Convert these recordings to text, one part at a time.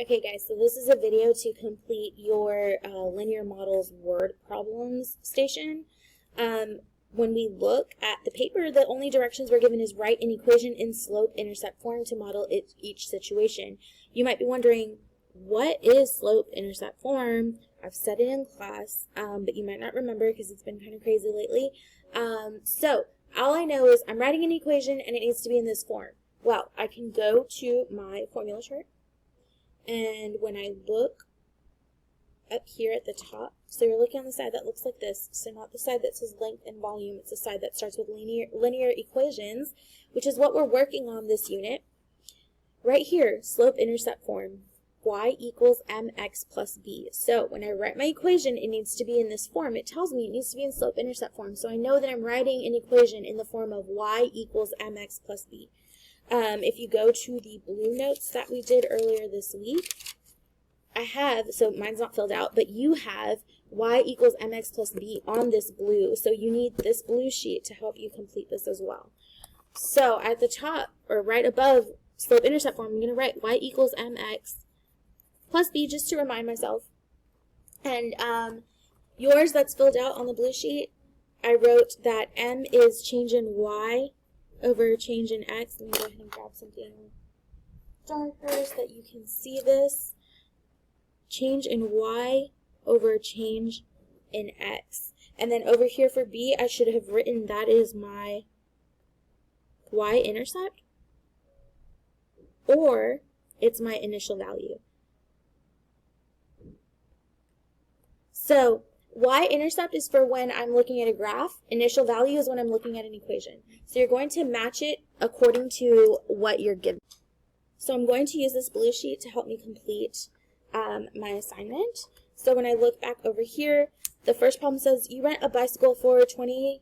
Okay guys, so this is a video to complete your linear models word problems station. When we look at the paper, the only directions we're given is write an equation in slope-intercept form to model each situation. You might be wondering, what is slope-intercept form? I've said it in class, but you might not remember because it's been kind of crazy lately. So all I know is I'm writing an equation and it needs to be in this form. Well, I can go to my formula chart. And when I look up here at the top, so you're looking on the side that looks like this, so not the side that says length and volume, it's the side that starts with linear equations, which is what we're working on this unit. Right here, slope-intercept form, y equals mx plus b. So when I write my equation, it needs to be in this form. It tells me it needs to be in slope-intercept form, so I know that I'm writing an equation in the form of y equals mx plus b. If you go to the blue notes that we did earlier this week, I have, so mine's not filled out, but you have y equals mx plus b on this blue, so you need this blue sheet to help you complete this as well. So at the top, or right above slope-intercept form, I'm going to write y equals mx plus b just to remind myself. And yours that's filled out on the blue sheet, I wrote that m is change in y over change in x. Let me go ahead and grab something darker so that you can see this. Change in y over change in x. And then over here for b, I should have written that is my y-intercept, or it's my initial value. So y-intercept is for when I'm looking at a graph. Initial value is when I'm looking at an equation. So you're going to match it according to what you're given. So I'm going to use this blue sheet to help me complete my assignment. So when I look back over here, the first problem says you rent a bicycle for $20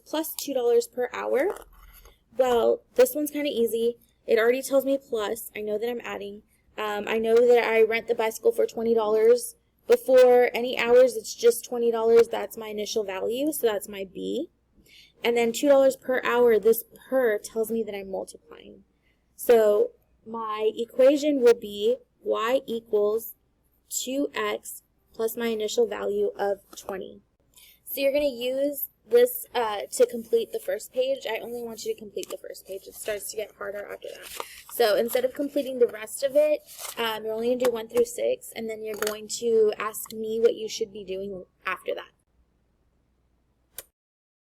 plus $2 per hour. Well, this one's kind of easy. It already tells me plus. I know that I'm adding. I know that I rent the bicycle for $20. Before any hours, it's just $20. That's my initial value, so that's my B. And then $2 per hour, this per tells me that I'm multiplying. So my equation will be y equals 2x plus my initial value of 20. So you're going to use this to complete the first page. I only want you to complete the first page. It starts to get harder after that. So instead of completing the rest of it, you're only going to do 1 through 6, and then you're going to ask me what you should be doing after that.